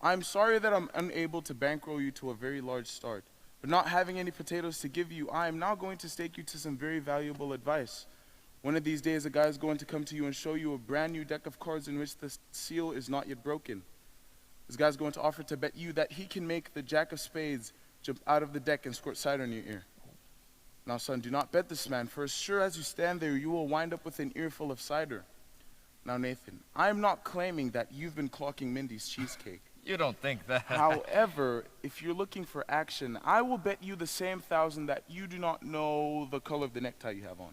I'm sorry that I'm unable to bankroll you to a very large start, but not having any potatoes to give you, I am now going to stake you to some very valuable advice. One of these days, a guy is going to come to you and show you a brand new deck of cards in which the seal is not yet broken. This guy's going to offer to bet you that he can make the Jack of Spades jump out of the deck and squirt cider in your ear. Now, son, do not bet this man, for as sure as you stand there, you will wind up with an earful of cider. Now, Nathan, I am not claiming that you've been clocking Mindy's cheesecake. You don't think that. However, if you're looking for action, I will bet you the same 1,000 that you do not know the color of the necktie you have on.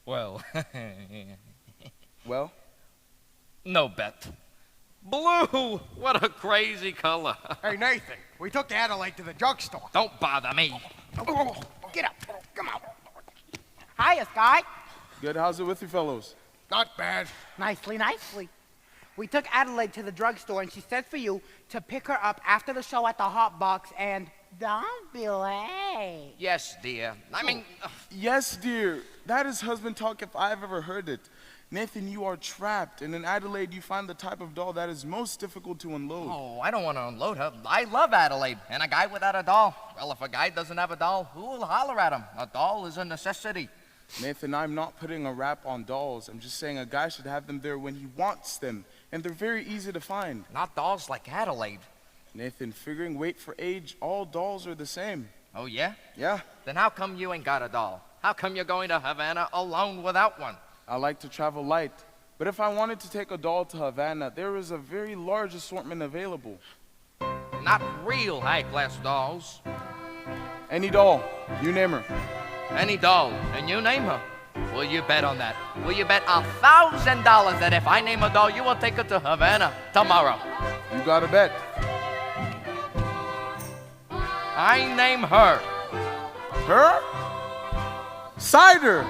Well. Well? No bet. Blue! What a crazy color. Hey, Nathan, we took Adelaide to the drugstore. Don't bother me. Oh, get up. Come on. Hiya, Sky. Good, how's it with you fellows? Not bad. Nicely, nicely. We took Adelaide to the drugstore, and she said for you to pick her up after the show at the Hot Box, and don't be late. Yes, dear. I mean, Yes, dear. That is husband talk if I've ever heard it. Nathan, you are trapped, and in Adelaide you find the type of doll that is most difficult to unload. oh, I don't want to unload her. I love Adelaide, and a guy without a doll. Well, if a guy doesn't have a doll, who will holler at him? A doll is a necessity. Nathan, I'm not putting a rap on dolls. I'm just saying a guy should have them there when he wants them, and they're very easy to find. Not dolls like Adelaide. Nathan, figuring weight for age, all dolls are the same. Oh, yeah? Yeah, Then how come you ain't got a doll? How come you're going to Havana alone without one? I like to travel light, but if I wanted to take a doll to Havana, there is a very large assortment available. Not real high-class dolls. Any doll, you name her. Any doll, and you name her. Will you bet on that? Will you bet $1,000 that if I name a doll, you will take her to Havana tomorrow? You got to bet. I name her. Her? Cider!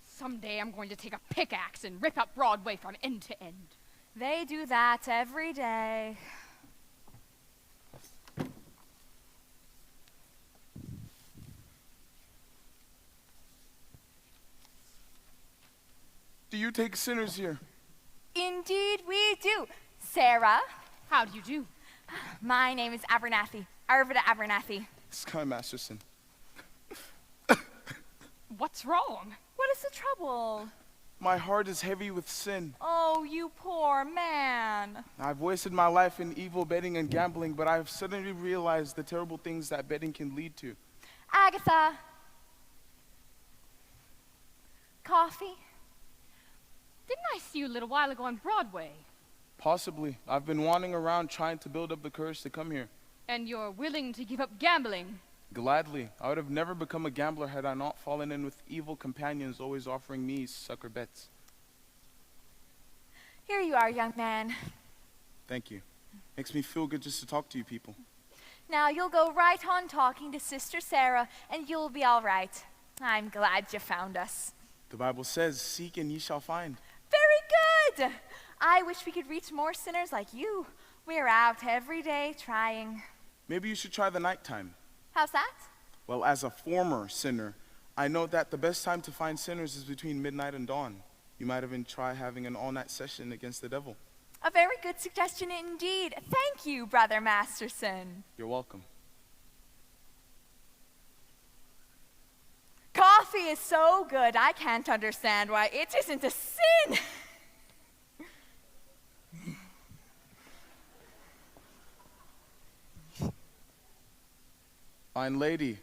Someday I'm going to take a pickaxe and rip up Broadway from end to end. They do that every day. Do you take sinners here? Indeed we do. Sarah, How do you do? my name is Abernathy. Arvida Abernathy. Sky Masterson. What's wrong? What is the trouble? My heart is heavy with sin. Oh, you poor man. I've wasted my life in evil betting and gambling, but I've suddenly realized the terrible things that betting can lead to. Agatha. Coffee? Didn't I see you a little while ago on Broadway? Possibly. I've been wandering around trying to build up the courage to come here. And you're willing to give up gambling? Gladly. I would have never become a gambler had I not fallen in with evil companions always offering me sucker bets. Here you are, young man. Thank you. Makes me feel good just to talk to you people. Now you'll go right on talking to Sister Sarah, and you'll be all right. I'm glad you found us. The Bible says, seek and ye shall find. Very good. I wish we could reach more sinners like you. We're out every day trying. Maybe you should try the nighttime. How's that? Well, as a former sinner, I note that the best time to find sinners is between midnight and dawn. You might even try having an all-night session against the devil. A very good suggestion indeed. Thank you, Brother Masterson. You're welcome. Coffee is so good, I can't understand why it isn't a sin. Fine lady,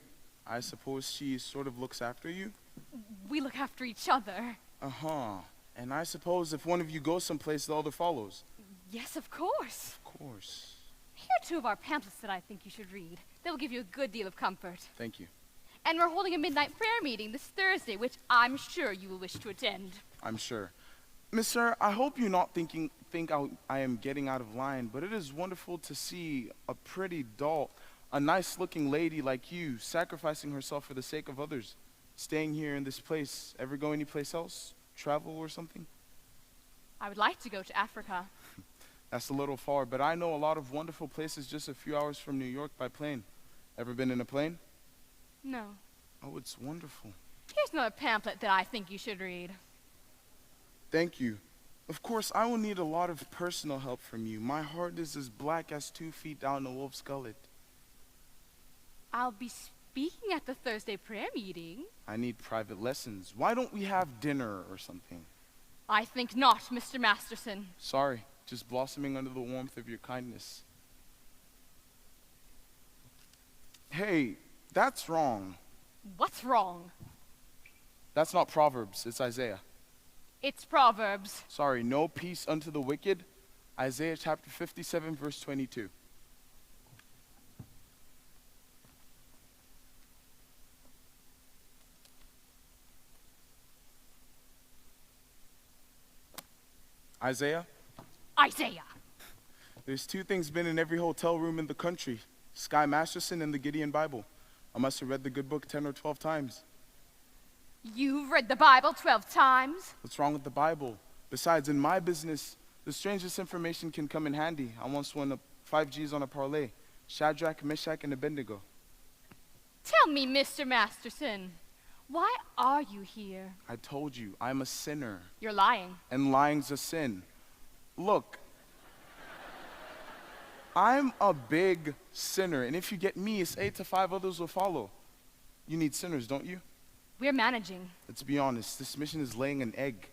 I suppose she sort of looks after you? We look after each other. Uh-huh. And I suppose if one of you goes someplace, the other follows. Yes, of course. Of course. Here are 2 of our pamphlets that I think you should read. They will give you a good deal of comfort. Thank you. And we're holding a midnight prayer meeting this Thursday, which I'm sure you will wish to attend. I'm sure. Miss Sir, I hope you're not think I am getting out of line, but it is wonderful to see a pretty doll, a nice-looking lady like you sacrificing herself for the sake of others, staying here in this place. Ever go anyplace else? Travel or something? I would like to go to Africa. That's a little far, but I know a lot of wonderful places just a few hours from New York by plane. Ever been in a plane? No. Oh, it's wonderful. Here's another pamphlet that I think you should read. Thank you. Of course, I will need a lot of personal help from you. My heart is as black as 2 feet down a wolf's gullet. I'll be speaking at the Thursday prayer meeting. I need private lessons. Why don't we have dinner or something? I think not, Mr. Masterson. Sorry, just blossoming under the warmth of your kindness. Hey, that's wrong. What's wrong? That's not Proverbs, it's Isaiah. It's Proverbs. Sorry, no peace unto the wicked. Isaiah chapter 57, verse 22. Isaiah? Isaiah. There's 2 things been in every hotel room in the country. Sky Masterson and the Gideon Bible. I must have read the good book 10 or 12 times. You've read the Bible 12 times? What's wrong with the Bible? Besides, in my business, the strangest information can come in handy. I once won 5 G's on a parlay. Shadrach, Meshach, and Abednego. Tell me, Mr. Masterson, why are you here? I told you, I'm a sinner. You're lying. And lying's a sin. Look, I'm a big sinner, and if you get me, it's 8 to 5 others will follow. You need sinners, don't you? We're managing. Let's be honest, this mission is laying an egg.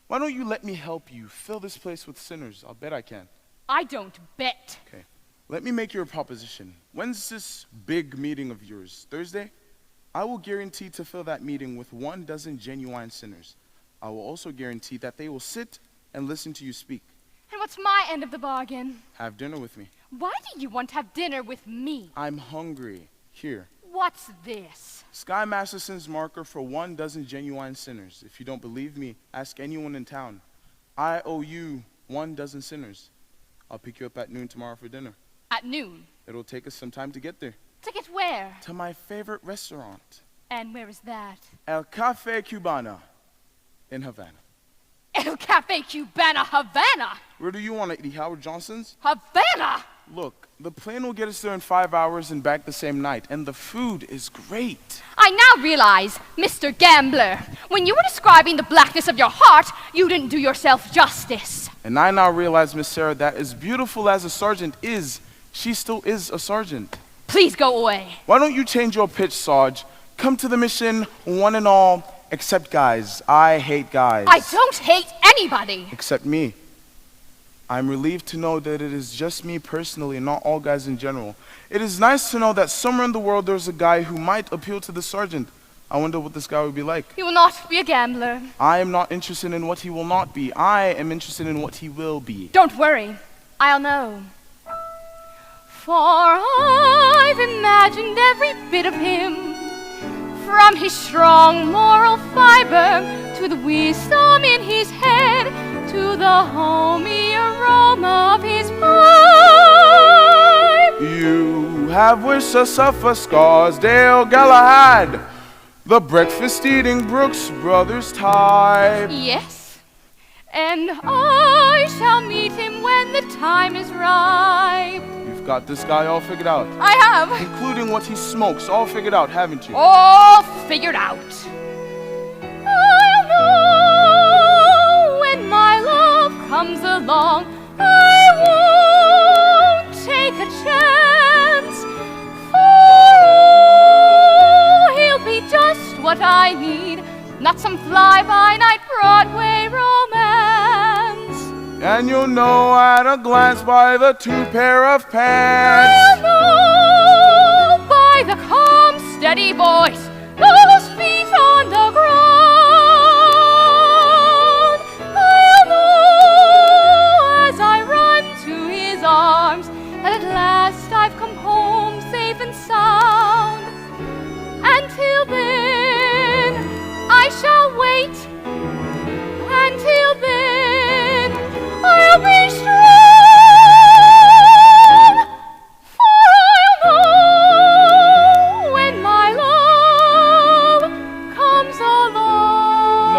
Why don't you let me help you fill this place with sinners? I'll bet I can. I don't bet. Okay, let me make you a proposition. When's this big meeting of yours? Thursday? I will guarantee to fill that meeting with 12 genuine sinners. I will also guarantee that they will sit and listen to you speak. And what's my end of the bargain? Have dinner with me. Why do you want to have dinner with me? I'm hungry. Here. What's this? Sky Masterson's marker for 12 genuine sinners. If you don't believe me, ask anyone in town. I owe you 12 sinners. I'll pick you up at noon tomorrow for dinner. At noon. It'll take us some time to get there. To get where? To my favorite restaurant. And where is that? El Cafe Cubana in Havana. El Cafe Cubana, Havana. Where do you want to eat? Howard Johnson's? Havana! Look, the plane will get us there in 5 hours and back the same night, and the food is great. I now realize, Mr. Gambler, when you were describing the blackness of your heart, you didn't do yourself justice. And I now realize, Miss Sarah, that as beautiful as a sergeant is, she still is a sergeant. Please go away. Why don't you change your pitch, Sarge? Come to the mission, one and all, except guys. I hate guys. I don't hate anybody. Except me. I'm relieved to know that it is just me personally and not all guys in general. It is nice to know that somewhere in the world there's a guy who might appeal to the sergeant. I wonder what this guy would be like. You will not be a gambler. I am not interested in what he will not be. I am interested in what he will be. Don't worry. I'll know. For I've imagined every bit of him, from his strong moral fiber to the wisdom in his head, to the homey aroma of his pipe. You have wished us suffer Scarsdale Galahad, the breakfast-eating Brooks Brothers type. Yes, and I shall meet him when the time is ripe. You've You've got this guy all figured out, I have. including what he smokes, all figured out, haven't you? All figured out. I'll know when my love comes along. I won't take a chance. For he'll be just what I need, not some fly-by-night Broadway romance. And you'll know at a glance by the two pair of I'll pants. know by the calm, steady voice, those feet on the ground. I'll know as I run to his arms that at last I've come home safe and sound. Until then, I shall wait. Until then, I'll be strong. For I'll know when my love comes along.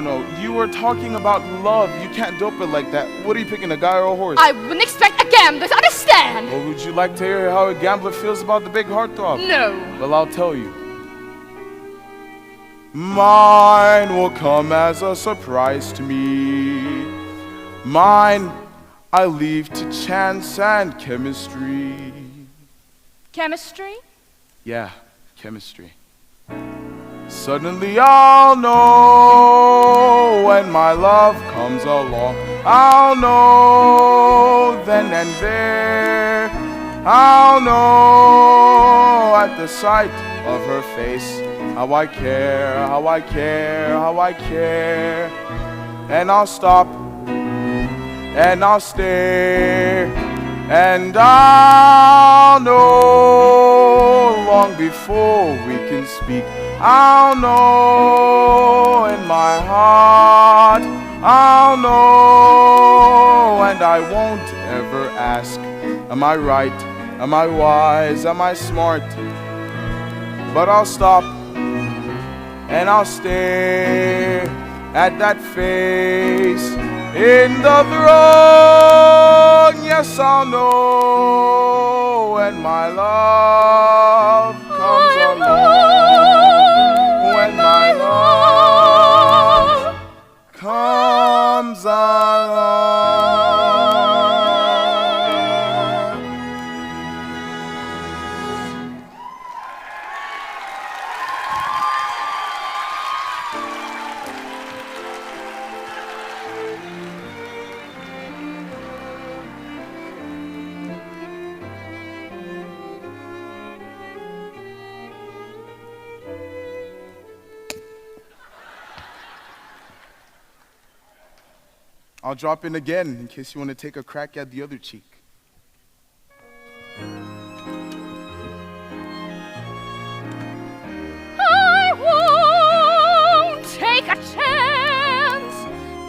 No. You were talking about love. You can't dope it like that. What are you picking, a guy or a horse? I wouldn't expect a gambler to understand. Or would you like to hear how a gambler feels about the big heartthrob? No. Well, I'll tell you. Mine will come as a surprise to me. Mine I leave to chance and chemistry. Chemistry? Yeah, chemistry. Suddenly I'll know when my love comes along. I'll know then and there. I'll know at the sight of her face how I care, how I care, how I care. And I'll stop and I'll stare, and I'll know long before we can speak. I'll know in my heart, I'll know, and I won't ever ask, am I right, am I wise, am I smart? But I'll stop and I'll stare at that face in the throne. Yes, I'll know when my love comes along. When my love comes along. I'll drop in again in case you want to take a crack at the other cheek. I won't take a chance.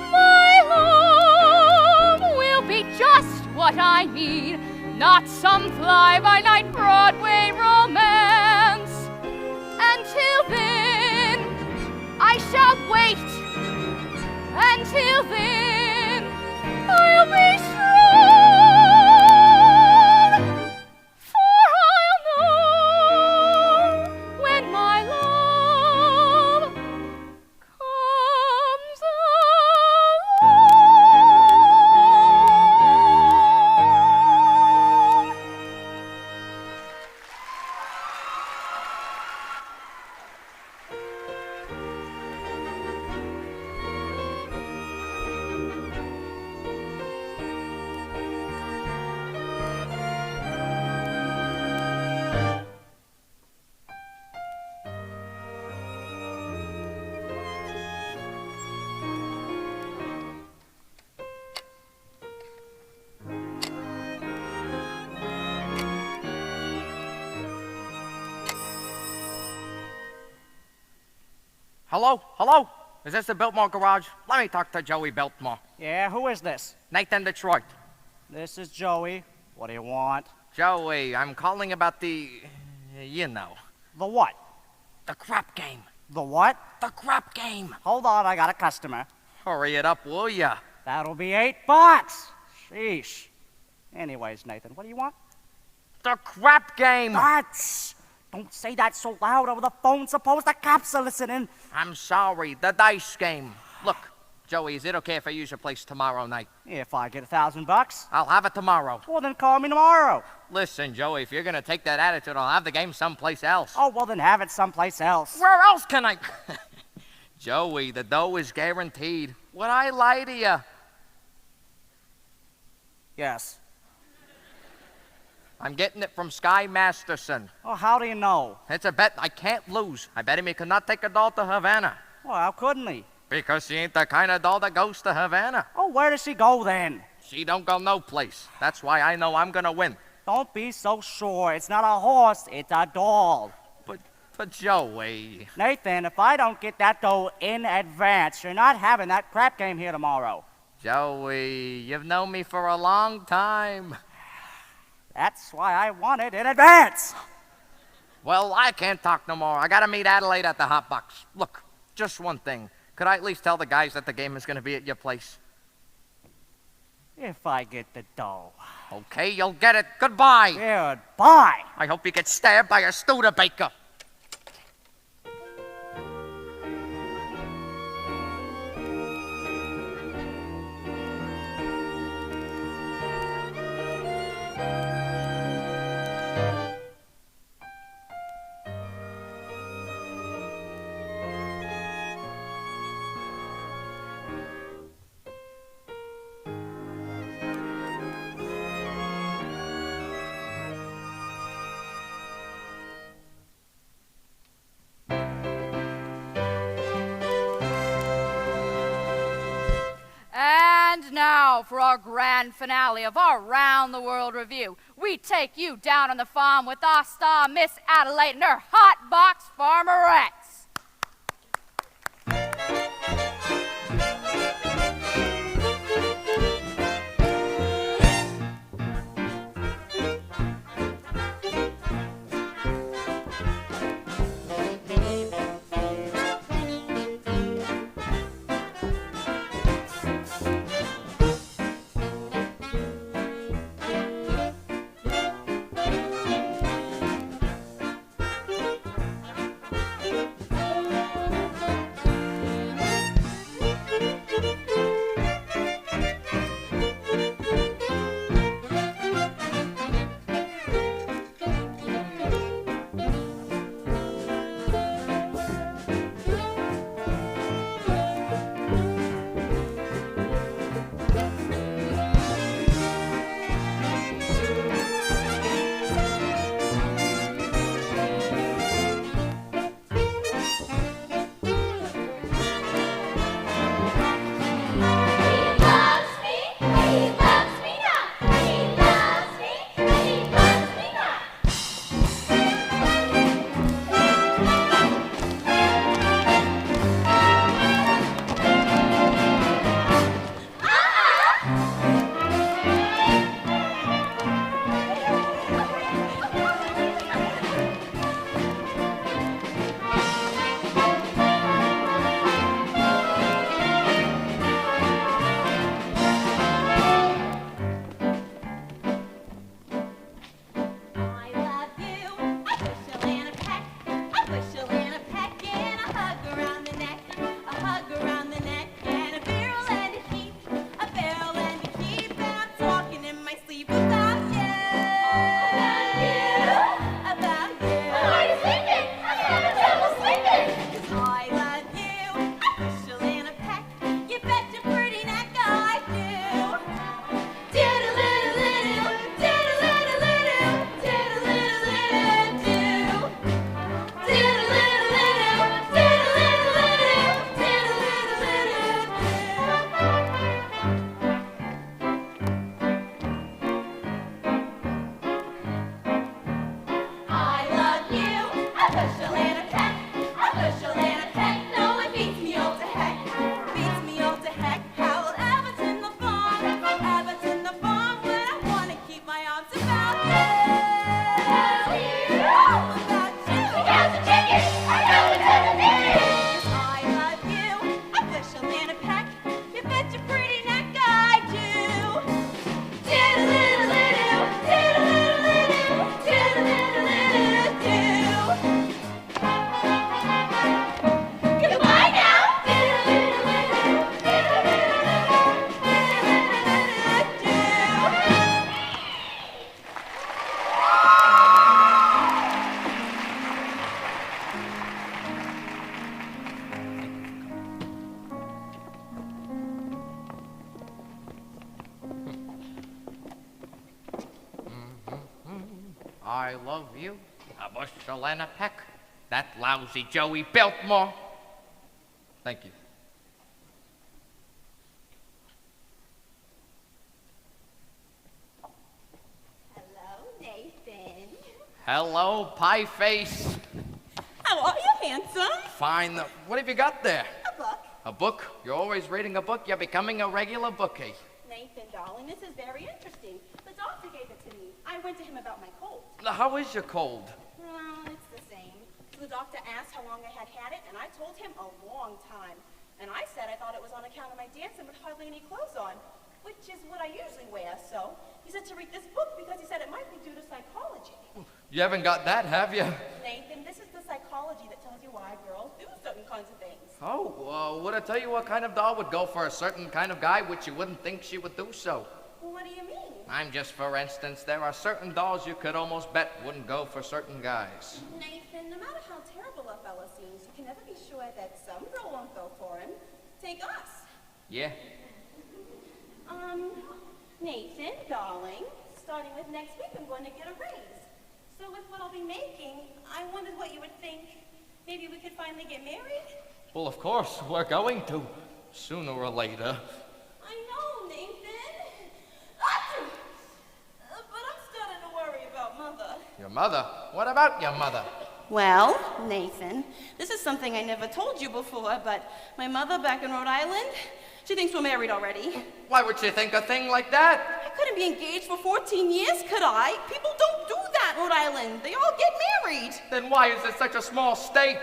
My love will be just what I need, not some fly-by-night Broadway romance. Until then, I shall wait. Until then, I'll be strong. For I'll know when my love comes along. Hello? Hello? Is this the Biltmore Garage? Let me talk to Joey Biltmore. Yeah, who is this? Nathan Detroit. This is Joey. What do you want? Joey, I'm calling about the... you know. The what? The crap game. The what? The crap game. Hold on, I got a customer. Hurry it up, will ya? That'll be $8. Sheesh. Anyways, Nathan, what do you want? The crap game. Shh! Don't say that so loud over the phone. Suppose the cops are listening. I'm sorry, the dice game. Look, Joey, is it okay if I use your place tomorrow night? If I get $1,000, I'll have it tomorrow. well, then call me tomorrow. Listen, Joey, if you're gonna take that attitude, I'll have the game someplace else. Oh, well, then have it someplace else. Where else can I? Joey, the dough is guaranteed. Would I lie to you? Yes. I'm getting it from Sky Masterson. Oh, how do you know? It's a bet I can't lose. I bet him he could not take a doll to Havana. Well, how couldn't he? Because she ain't the kind of doll that goes to Havana. Oh, where does she go then? She don't go no place. That's why I know I'm gonna win. Don't be so sure. It's not a horse, it's a doll. But Joey... Nathan, if I don't get that dough in advance, you're not having that crap game here tomorrow. Joey, you've known me for a long time. That's why I want it in advance. Well, I can't talk no more. I gotta meet Adelaide at the Hot Box. Look, just one thing. Could I at least tell the guys that the game is gonna be at your place? If I get the dough. Okay, you'll get it. Goodbye. Goodbye. I hope you get stabbed by a Studebaker. And now for our grand finale of our Round the World review. We take you down on the farm with our star, Miss Adelaide, and her hot box farmerettes. I love you, a bushel and a peck. That lousy Joey Biltmore. Thank you. Hello, Nathan. Hello, pie face. How are you, handsome? Fine. What have you got there? A book. A book? You're always reading a book. You're becoming a regular bookie. Nathan, darling, this is very interesting. The doctor gave it to me. I went to him about my cold. Now, how is your cold? Well, it's the same. So the doctor asked how long I had had it, and I told him a long time. And I said I thought it was on account of my dancing with hardly any clothes on, which is what I usually wear. So he said to read this book because he said it might be due to psychology. You haven't got that, have you? Nathan, this is the psychology that tells you why girls do certain kinds of things. Oh, would I tell you what kind of doll would go for a certain kind of guy which you wouldn't think she would do so? Well, what do you mean? I'm just, for instance, there are certain dolls you could almost bet wouldn't go for certain guys. Nathan, no matter how terrible a fella seems, you can never be sure that some girl won't go for him. Take us. Yeah? Nathan, darling, starting with next week, I'm going to get a raise. So with what I'll be making, I wondered what you would think. Maybe we could finally get married? Well, of course, we're going to, sooner or later. I know, Nathan. Achoo! But I'm starting to worry about Mother. Your mother? What about your mother? Well, Nathan, this is something I never told you before, but my mother back in Rhode Island, she thinks we're married already. Why would she think a thing like that? I couldn't be engaged for 14 years, could I? People don't do that in Rhode Island. They all get married. Then why is it such a small state?